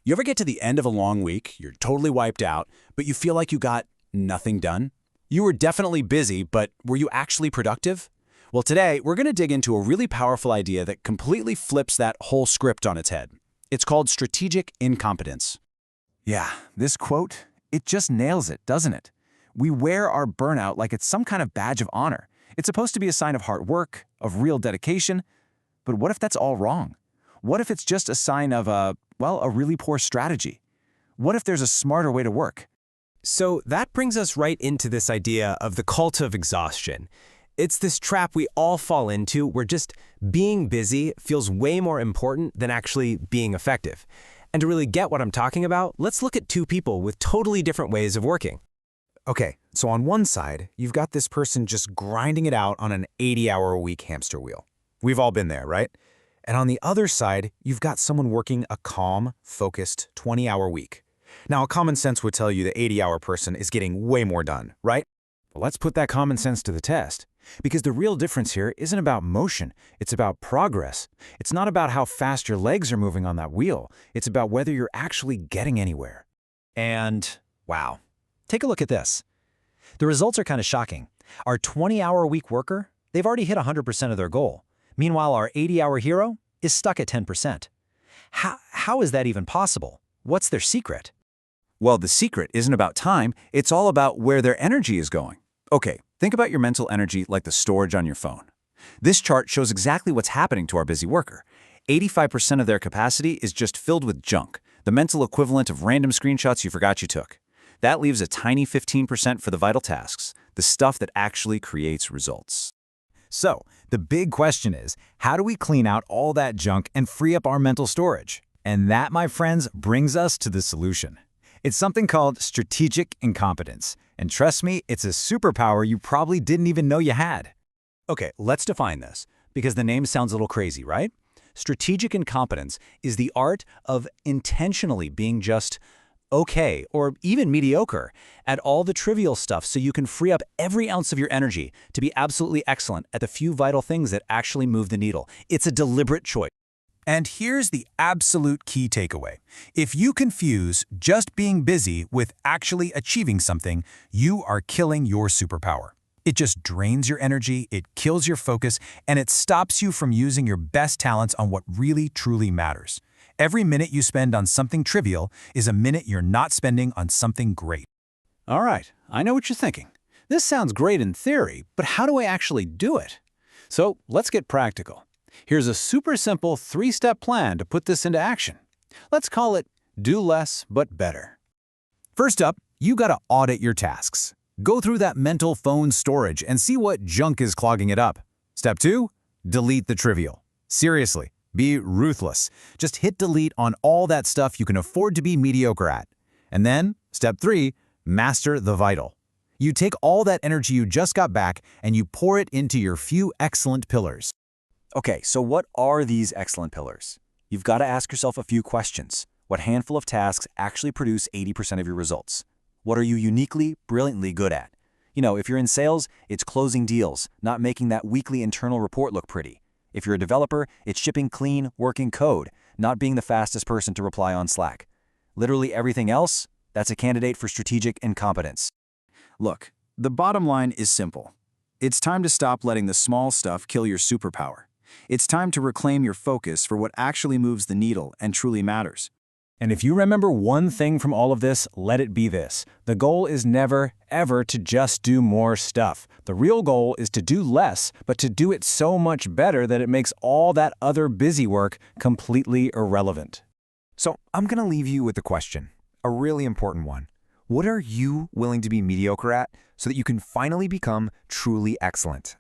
You ever get to the end of a long week, you're totally wiped out, but you feel like you got nothing done? You were definitely busy, but were you actually productive? Well, today, we're going to dig into a really powerful idea that completely flips that whole script on its head. It's called strategic incompetence. Yeah, this quote, it just nails it, doesn't it? We wear our burnout like it's some kind of badge of honor. It's supposed to be a sign of hard work, of real dedication. But what if that's all wrong? What if it's just a sign of a really poor strategy? What if there's a smarter way to work? So that brings us right into this idea of the cult of exhaustion. It's this trap we all fall into where just being busy feels way more important than actually being effective. And to really get what I'm talking about, let's look at two people with totally different ways of working. Okay, so on one side, you've got this person just grinding it out on an 80-hour-a-week hamster wheel. We've all been there, right? And on the other side, you've got someone working a calm, focused 20-hour week. Now, common sense would tell you the 80-hour person is getting way more done, right? Well, let's put that common sense to the test. Because the real difference here isn't about motion, it's about progress. It's not about how fast your legs are moving on that wheel. It's about whether you're actually getting anywhere. And wow, take a look at this. The results are kind of shocking. Our 20-hour-a-week worker, they've already hit 100% of their goal. Meanwhile, our 80-hour hero is stuck at 10%. How is that even possible? What's their secret? Well, the secret isn't about time, it's all about where their energy is going. Okay, think about your mental energy like the storage on your phone. This chart shows exactly what's happening to our busy worker. 85% of their capacity is just filled with junk, the mental equivalent of random screenshots you forgot you took. That leaves a tiny 15% for the vital tasks, the stuff that actually creates results. So, the big question is, how do we clean out all that junk and free up our mental storage? And that, my friends, brings us to the solution. It's something called strategic incompetence. And trust me, it's a superpower you probably didn't even know you had. Okay, let's define this, because the name sounds a little crazy, right? Strategic incompetence is the art of intentionally being just okay, or even mediocre, at all the trivial stuff so you can free up every ounce of your energy to be absolutely excellent at the few vital things that actually move the needle. It's a deliberate choice. And here's the absolute key takeaway. If you confuse just being busy with actually achieving something, you are killing your superpower. It just drains your energy, it kills your focus, and it stops you from using your best talents on what really, truly matters. Every minute you spend on something trivial is a minute you're not spending on something great. All right, I know what you're thinking. This sounds great in theory, but how do I actually do it? So let's get practical. Here's a super simple 3-step plan to put this into action. Let's call it do less but better. First up, you gotta audit your tasks. Go through that mental phone storage and see what junk is clogging it up. Step 2, delete the trivial. Seriously, be ruthless. Just hit delete on all that stuff you can afford to be mediocre at. And then, step 3, master the vital. You take all that energy you just got back and you pour it into your few excellent pillars. Okay, so what are these excellent pillars? You've got to ask yourself a few questions. What handful of tasks actually produce 80% of your results? What are you uniquely, brilliantly good at? You know, if you're in sales, it's closing deals, not making that weekly internal report look pretty. If you're a developer, it's shipping clean, working code, not being the fastest person to reply on Slack. Literally everything else, that's a candidate for strategic incompetence. Look, the bottom line is simple. It's time to stop letting the small stuff kill your superpower. It's time to reclaim your focus for what actually moves the needle and truly matters. And if you remember one thing from all of this, let it be this. The goal is never, ever to just do more stuff. The real goal is to do less, but to do it so much better that it makes all that other busy work completely irrelevant. So I'm going to leave you with a question, a really important one. What are you willing to be mediocre at so that you can finally become truly excellent?